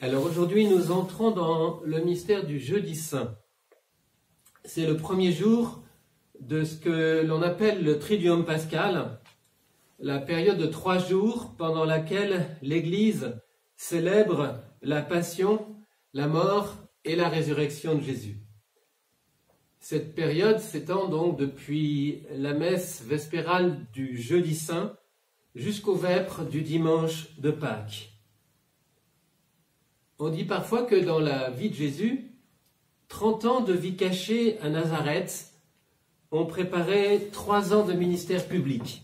Alors aujourd'hui, nous entrons dans le mystère du Jeudi Saint. C'est le premier jour de ce que l'on appelle le Triduum pascal, la période de 3 jours pendant laquelle l'Église célèbre la passion, la mort et la résurrection de Jésus. Cette période s'étend donc depuis la messe vespérale du Jeudi Saint jusqu'aux vêpres du dimanche de Pâques. On dit parfois que dans la vie de Jésus, 30 ans de vie cachée à Nazareth ont préparé 3 ans de ministère public.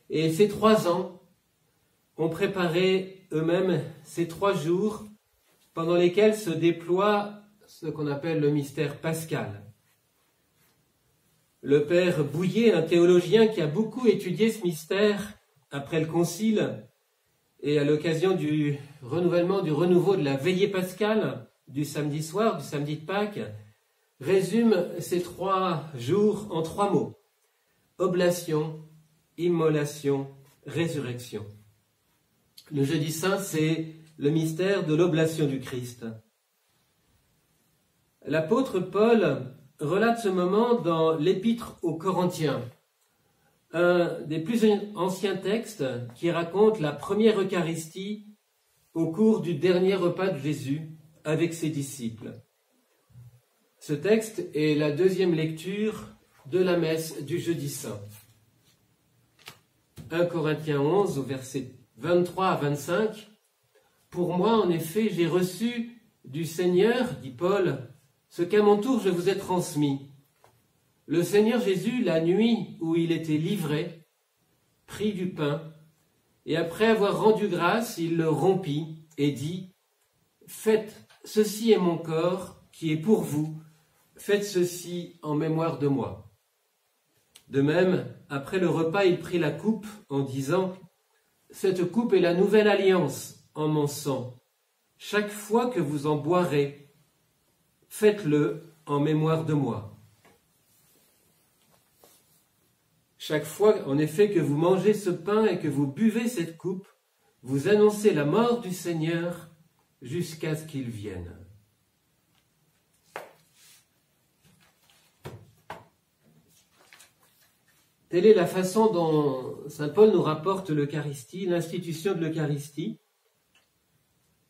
Et ces 3 ans ont préparé eux-mêmes ces 3 jours pendant lesquels se déploie ce qu'on appelle le mystère pascal. Le père Bouillet, un théologien qui a beaucoup étudié ce mystère après le Concile et à l'occasion du renouveau de la veillée pascale du samedi soir, du samedi de Pâques, résume ces 3 jours en 3 mots. Oblation, immolation, résurrection. Le Jeudi Saint, c'est le mystère de l'oblation du Christ. L'apôtre Paul relate ce moment dans l'Épître aux Corinthiens, un des plus anciens textes qui raconte la première Eucharistie au cours du dernier repas de Jésus avec ses disciples. Ce texte est la 2e lecture de la messe du Jeudi Saint. 1 Corinthiens 11, au verset 23 à 25. « Pour moi, en effet, j'ai reçu du Seigneur, dit Paul, ce qu'à mon tour je vous ai transmis. Le Seigneur Jésus, la nuit où il était livré, prit du pain, et après avoir rendu grâce, il le rompit et dit, « Faites, ceci est mon corps qui est pour vous, faites ceci en mémoire de moi. » De même, après le repas, il prit la coupe en disant, « Cette coupe est la nouvelle alliance en mon sang. Chaque fois que vous en boirez, faites-le en mémoire de moi. » Chaque fois, en effet, que vous mangez ce pain et que vous buvez cette coupe, vous annoncez la mort du Seigneur jusqu'à ce qu'il vienne. Telle est la façon dont saint Paul nous rapporte l'Eucharistie, l'institution de l'Eucharistie.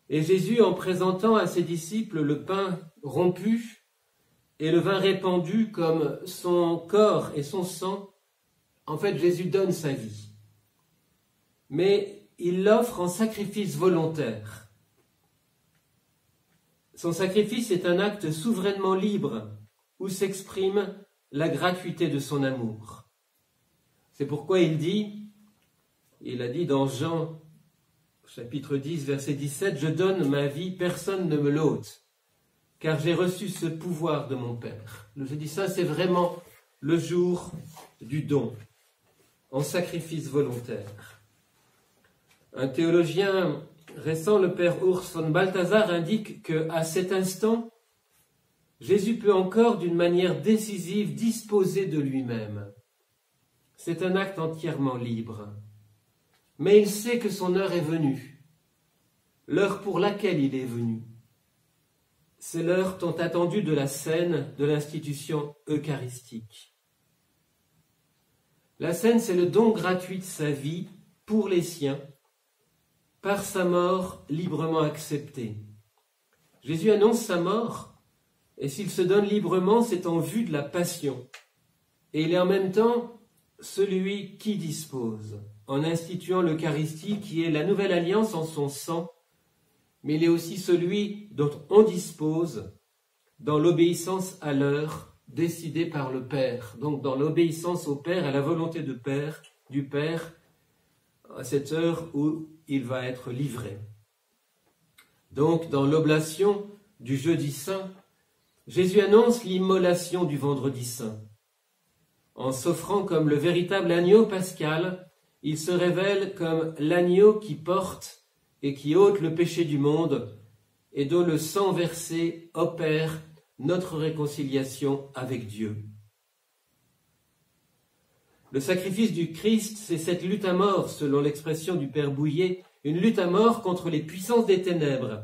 Et Jésus, en présentant à ses disciples le pain rompu et le vin répandu comme son corps et son sang, en fait, Jésus donne sa vie. Mais il l'offre en sacrifice volontaire. Son sacrifice est un acte souverainement libre où s'exprime la gratuité de son amour. C'est pourquoi il a dit dans Jean, chapitre 10, verset 17, « Je donne ma vie, personne ne me l'ôte, car j'ai reçu ce pouvoir de mon Père. » Le Jeudi Saint, c'est vraiment le jour du don, en sacrifice volontaire. Un théologien récent, le père Urs von Balthasar, indique qu'à cet instant, Jésus peut encore, d'une manière décisive, disposer de lui-même. C'est un acte entièrement libre. Mais il sait que son heure est venue, l'heure pour laquelle il est venu. C'est l'heure tant attendue de la scène de l'institution eucharistique. La scène, c'est le don gratuit de sa vie pour les siens, par sa mort librement acceptée. Jésus annonce sa mort, et s'il se donne librement, c'est en vue de la passion. Et il est en même temps celui qui dispose, en instituant l'Eucharistie qui est la nouvelle alliance en son sang, mais il est aussi celui dont on dispose dans l'obéissance à l'heure décidée par le Père, donc dans l'obéissance au Père, à la volonté du Père, à cette heure où il va être livré. Donc, dans l'oblation du Jeudi Saint, Jésus annonce l'immolation du Vendredi Saint. En s'offrant comme le véritable agneau pascal, il se révèle comme l'agneau qui porte et qui ôte le péché du monde et dont le sang versé opère notre réconciliation avec Dieu. Le sacrifice du Christ, c'est cette lutte à mort, selon l'expression du père Bouillet, une lutte à mort contre les puissances des ténèbres.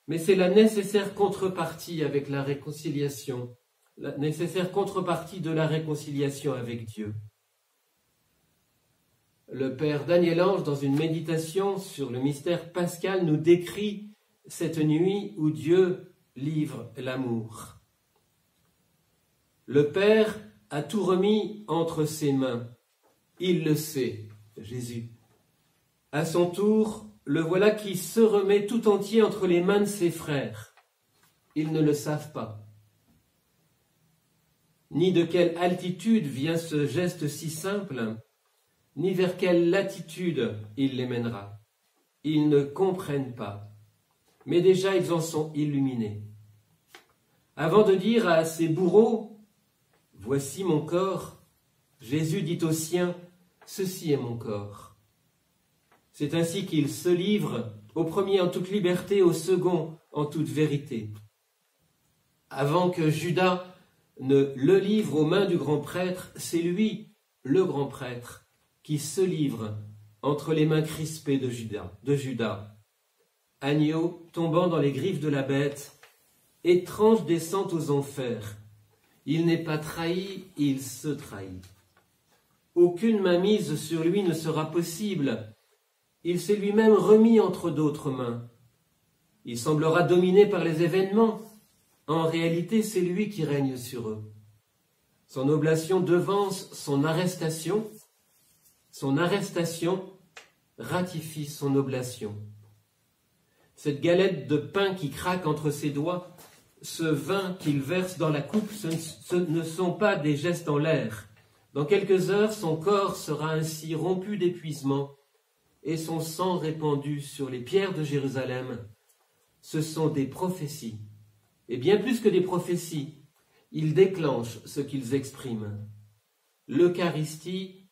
Mais c'est la nécessaire contrepartie avec la réconciliation, la nécessaire contrepartie de la réconciliation avec Dieu. Le Père Daniel Ange, dans une méditation sur le mystère pascal, nous décrit cette nuit où Dieu livre l'amour. Le Père a tout remis entre ses mains. Il le sait, Jésus. À son tour, le voilà qui se remet tout entier entre les mains de ses frères. Ils ne le savent pas. Ni de quelle altitude vient ce geste si simple, ni vers quelle latitude il les mènera. Ils ne comprennent pas, mais déjà ils en sont illuminés. Avant de dire à ses bourreaux, « Voici mon corps », Jésus dit aux siens, « Ceci est mon corps ». C'est ainsi qu'il se livre, au premier en toute liberté, au second en toute vérité. Avant que Judas ne le livre aux mains du grand prêtre, c'est lui, le grand prêtre, qui se livre entre les mains crispées de Judas. Agneau tombant dans les griffes de la bête, étrange descente aux enfers. Il n'est pas trahi, il se trahit. Aucune mainmise sur lui ne sera possible. Il s'est lui-même remis entre d'autres mains. Il semblera dominé par les événements. En réalité, c'est lui qui règne sur eux. Son oblation devance son arrestation. Son arrestation ratifie son oblation. Cette galette de pain qui craque entre ses doigts, ce vin qu'il verse dans la coupe, ce ne sont pas des gestes en l'air. Dans quelques heures, son corps sera ainsi rompu d'épuisement et son sang répandu sur les pierres de Jérusalem. Ce sont des prophéties. Et bien plus que des prophéties, ils déclenchent ce qu'ils expriment. L'Eucharistie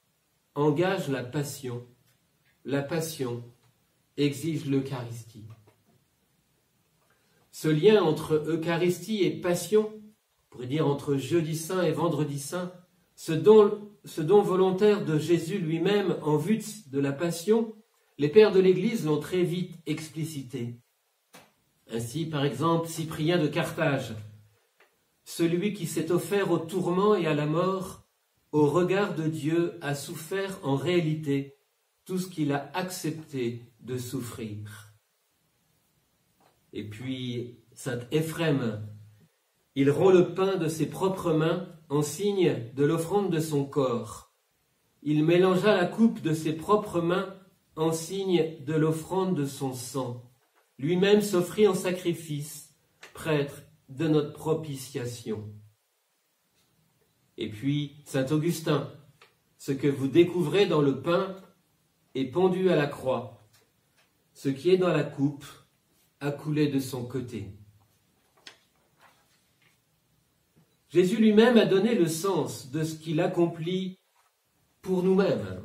engage la passion. La passion exige l'Eucharistie. Ce lien entre Eucharistie et passion, on pourrait dire entre jeudi saint et vendredi saint, ce don volontaire de Jésus lui-même en vue de la passion, les pères de l'Église l'ont très vite explicité. Ainsi, par exemple, Cyprien de Carthage, celui qui s'est offert au tourment et à la mort, au regard de Dieu, a souffert en réalité tout ce qu'il a accepté de souffrir. Et puis, saint Éphrem, il rompt le pain de ses propres mains en signe de l'offrande de son corps. Il mélangea la coupe de ses propres mains en signe de l'offrande de son sang. Lui-même s'offrit en sacrifice, prêtre de notre propitiation. Et puis, saint Augustin, ce que vous découvrez dans le pain est pondu à la croix. Ce qui est dans la coupe a coulé de son côté. Jésus lui-même a donné le sens de ce qu'il accomplit pour nous-mêmes.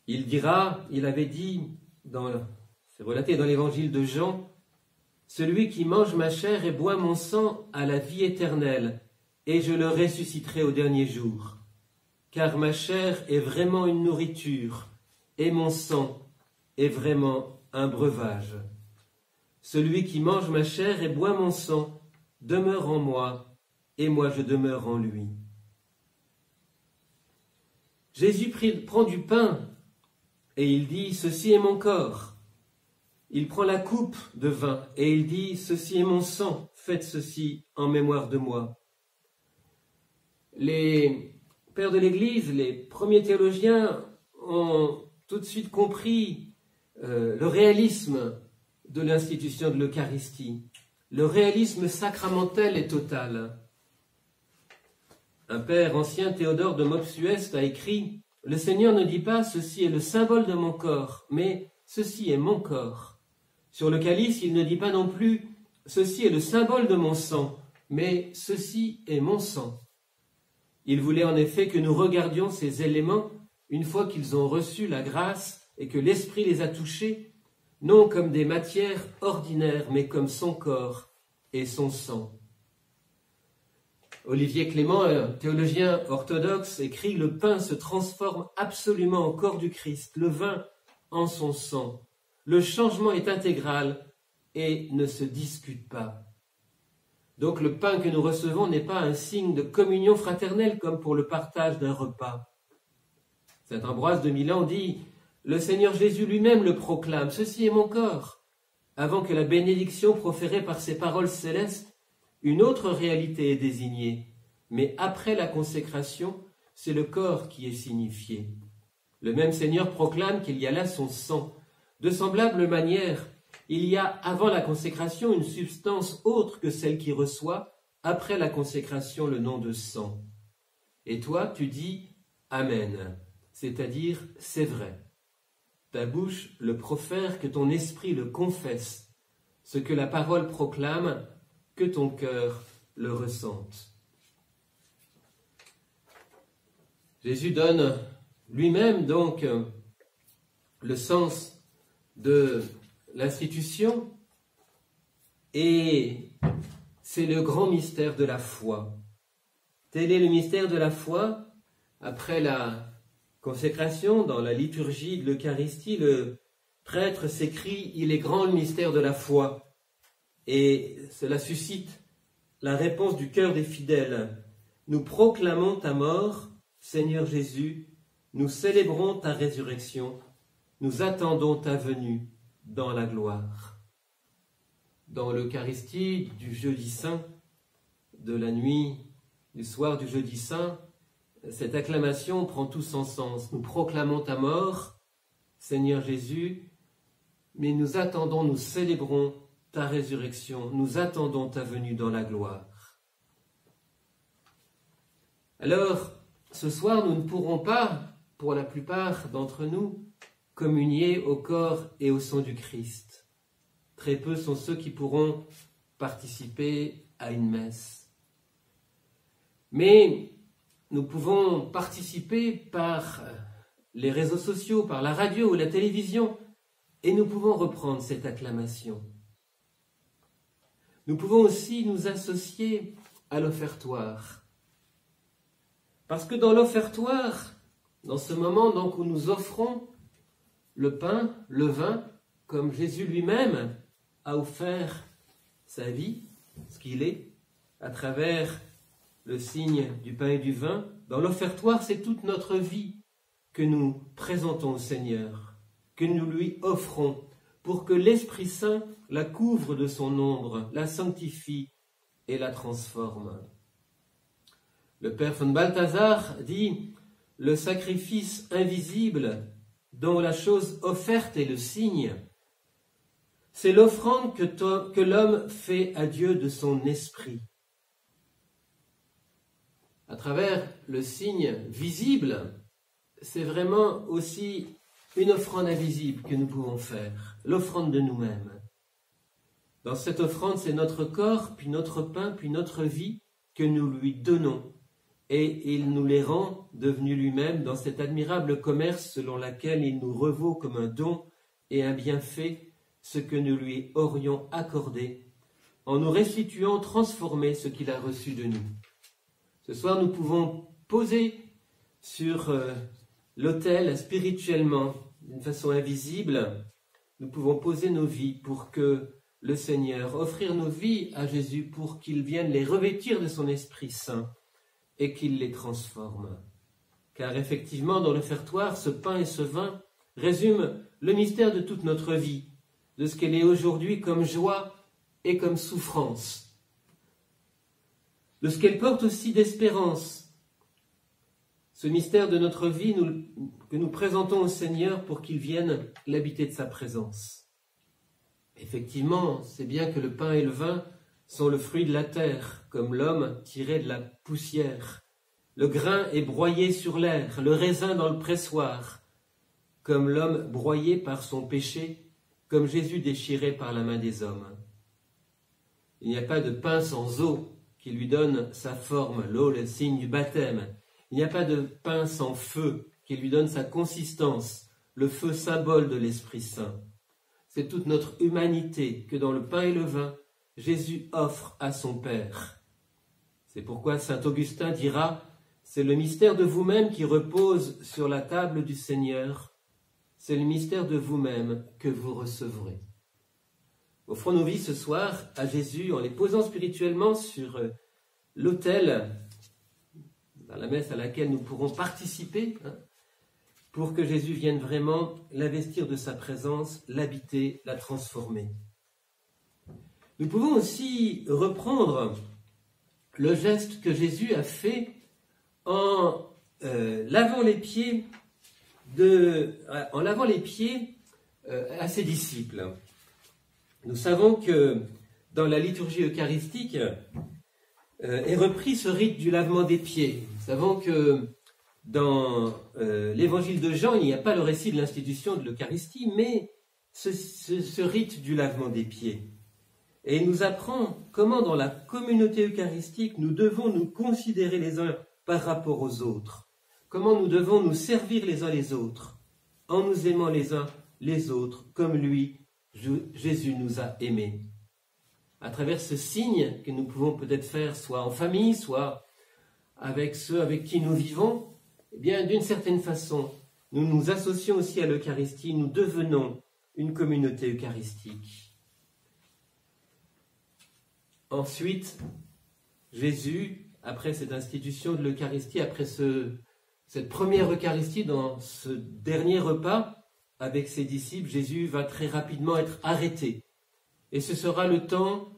Il dira, il avait dit, c'est relaté dans l'évangile de Jean, « Celui qui mange ma chair et boit mon sang a la vie éternelle, et je le ressusciterai au dernier jour. Car ma chair est vraiment une nourriture, et mon sang est vraiment un breuvage. Celui qui mange ma chair et boit mon sang demeure en moi, et moi je demeure en lui. » Jésus prend du pain, et il dit « Ceci est mon corps ». Il prend la coupe de vin, et il dit « Ceci est mon sang, faites ceci en mémoire de moi ». Les pères de l'Église, les premiers théologiens ont tout de suite compris le réalisme de l'institution de l'Eucharistie. Le réalisme sacramentel est total. Un père ancien, Théodore de Mopsuest, a écrit « Le Seigneur ne dit pas « Ceci est le symbole de mon corps », mais « Ceci est mon corps ». Sur le calice, il ne dit pas non plus « Ceci est le symbole de mon sang », mais « Ceci est mon sang ». Il voulait en effet que nous regardions ces éléments une fois qu'ils ont reçu la grâce et que l'Esprit les a touchés, non comme des matières ordinaires, mais comme son corps et son sang. Olivier Clément, un théologien orthodoxe, écrit « Le pain se transforme absolument en corps du Christ, le vin en son sang. Le changement est intégral et ne se discute pas. » Donc le pain que nous recevons n'est pas un signe de communion fraternelle comme pour le partage d'un repas. Saint Ambroise de Milan dit « Le Seigneur Jésus lui-même le proclame, ceci est mon corps ». Avant que la bénédiction proférée par ces paroles célestes, une autre réalité est désignée. Mais après la consécration, c'est le corps qui est signifié. Le même Seigneur proclame qu'il y a là son sang. De semblable manière, il y a avant la consécration une substance autre que celle qui reçoit, après la consécration, le nom de sang. Et toi, tu dis « Amen », c'est-à-dire « c'est vrai ». Ta bouche le profère, que ton esprit le confesse, ce que la parole proclame, que ton cœur le ressente. Jésus donne lui-même donc le sens de l'institution et c'est le grand mystère de la foi. Tel est le mystère de la foi. Après la consécration, dans la liturgie de l'Eucharistie, le prêtre s'écrie « Il est grand le mystère de la foi ». Et cela suscite la réponse du cœur des fidèles. Nous proclamons ta mort, Seigneur Jésus, nous célébrons ta résurrection, nous attendons ta venue dans la gloire. Dans l'Eucharistie du jeudi saint, de la nuit, du soir du jeudi saint, cette acclamation prend tout son sens. Nous proclamons ta mort, Seigneur Jésus, mais nous attendons, nous célébrons ta résurrection, nous attendons ta venue dans la gloire. Alors, ce soir, nous ne pourrons pas, pour la plupart d'entre nous, communier au corps et au sang du Christ. Très peu sont ceux qui pourront participer à une messe. Mais nous pouvons participer par les réseaux sociaux, par la radio ou la télévision, et nous pouvons reprendre cette acclamation. Nous pouvons aussi nous associer à l'offertoire. Parce que dans l'offertoire, dans ce moment donc où nous offrons le pain, le vin, comme Jésus lui-même a offert sa vie, ce qu'il est, à travers le signe du pain et du vin, dans l'offertoire, c'est toute notre vie que nous présentons au Seigneur, que nous lui offrons, pour que l'Esprit Saint la couvre de son ombre, la sanctifie et la transforme. Le père von Balthasar dit « Le sacrifice invisible dont la chose offerte est le signe, c'est l'offrande que l'homme fait à Dieu de son esprit. » À travers le signe visible, c'est vraiment aussi une offrande invisible que nous pouvons faire, l'offrande de nous-mêmes. Dans cette offrande, c'est notre corps, puis notre pain, puis notre vie que nous lui donnons. Et il nous les rend devenus lui-même dans cet admirable commerce selon lequel il nous revaut comme un don et un bienfait ce que nous lui aurions accordé, en nous restituant transformé ce qu'il a reçu de nous. Ce soir, nous pouvons poser sur l'autel spirituellement, d'une façon invisible, nous pouvons poser nos vies pour que le Seigneur, offrir nos vies à Jésus pour qu'il vienne les revêtir de son Esprit Saint et qu'il les transforme. Car effectivement, dans l'offertoire, ce pain et ce vin résument le mystère de toute notre vie, de ce qu'elle est aujourd'hui comme joie et comme souffrance, de ce qu'elle porte aussi d'espérance. Ce mystère de notre vie que nous présentons au Seigneur pour qu'il vienne l'habiter de sa présence. Effectivement, c'est bien que le pain et le vin sont le fruit de la terre, comme l'homme tiré de la poussière. Le grain est broyé sur l'air, le raisin dans le pressoir, comme l'homme broyé par son péché, comme Jésus déchiré par la main des hommes. Il n'y a pas de pain sans eau qui lui donne sa forme, l'eau, le signe du baptême. Il n'y a pas de pain sans feu qui lui donne sa consistance, le feu symbole de l'Esprit Saint. C'est toute notre humanité que dans le pain et le vin, Jésus offre à son Père. C'est pourquoi saint Augustin dira « C'est le mystère de vous-même qui repose sur la table du Seigneur, c'est le mystère de vous-même que vous recevrez. » Offrons nos vies ce soir à Jésus en les posant spirituellement sur l'autel, dans la messe à laquelle nous pourrons participer, pour que Jésus vienne vraiment l'investir de sa présence, l'habiter, la transformer. Nous pouvons aussi reprendre le geste que Jésus a fait en lavant les pieds à ses disciples. Nous savons que dans la liturgie eucharistique est repris ce rite du lavement des pieds. Nous savons que dans l'évangile de Jean, il n'y a pas le récit de l'institution de l'Eucharistie, mais ce rite du lavement des pieds. Et il nous apprend comment dans la communauté eucharistique, nous devons nous considérer les uns par rapport aux autres. Comment nous devons nous servir les uns les autres, en nous aimant les uns les autres, comme lui, Jésus nous a aimés. À travers ce signe que nous pouvons peut-être faire soit en famille, soit avec ceux avec qui nous vivons, eh bien, d'une certaine façon, nous nous associons aussi à l'Eucharistie, nous devenons une communauté eucharistique. Ensuite, Jésus, après cette institution de l'Eucharistie, après cette première Eucharistie, dans ce dernier repas avec ses disciples, Jésus va très rapidement être arrêté. Et ce sera le temps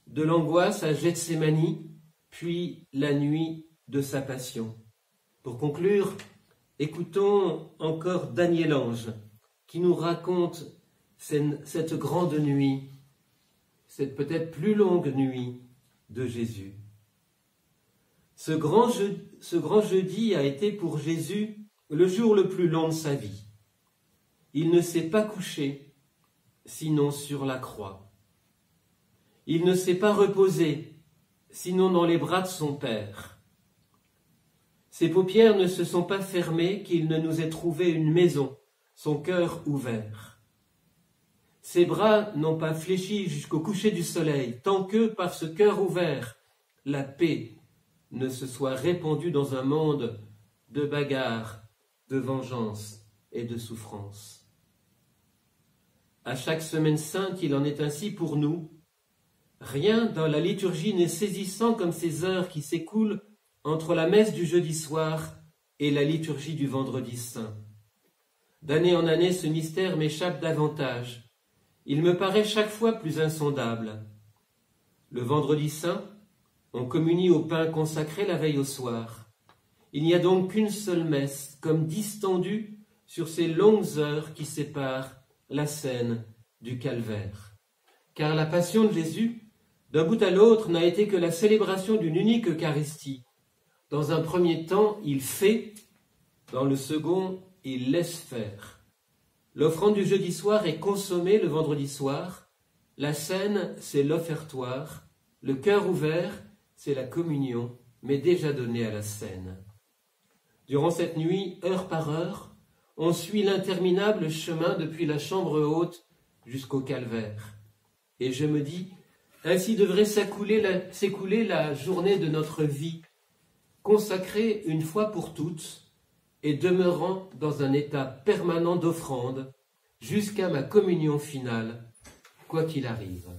de l'angoisse à Gethsémani, puis la nuit de sa passion. Pour conclure, écoutons encore Daniel Ange, qui nous raconte cette grande nuit, cette peut-être plus longue nuit de Jésus. Ce grand jeudi a été pour Jésus le jour le plus long de sa vie. Il ne s'est pas couché, sinon sur la croix. Il ne s'est pas reposé, sinon dans les bras de son Père. Ses paupières ne se sont pas fermées qu'il ne nous ait trouvé une maison, son cœur ouvert. Ses bras n'ont pas fléchi jusqu'au coucher du soleil, tant que, par ce cœur ouvert, la paix ne se soit répandue dans un monde de bagarres, de vengeance et de souffrance. À chaque semaine sainte, il en est ainsi pour nous. Rien dans la liturgie n'est saisissant comme ces heures qui s'écoulent entre la messe du jeudi soir et la liturgie du vendredi saint. D'année en année, ce mystère m'échappe davantage. Il me paraît chaque fois plus insondable. Le vendredi saint, on communie au pain consacré la veille au soir. Il n'y a donc qu'une seule messe, comme distendue sur ces longues heures qui séparent la scène du calvaire. Car la passion de Jésus, d'un bout à l'autre, n'a été que la célébration d'une unique Eucharistie. Dans un premier temps, il fait, dans le second, il laisse faire. L'offrande du jeudi soir est consommée le vendredi soir. La scène, c'est l'offertoire. Le cœur ouvert, c'est la communion, mais déjà donnée à la scène. Durant cette nuit, heure par heure, on suit l'interminable chemin depuis la chambre haute jusqu'au calvaire. Et je me dis, ainsi devrait s'écouler la journée de notre vie, consacrée une fois pour toutes, et demeurant dans un état permanent d'offrande jusqu'à ma communion finale, quoi qu'il arrive.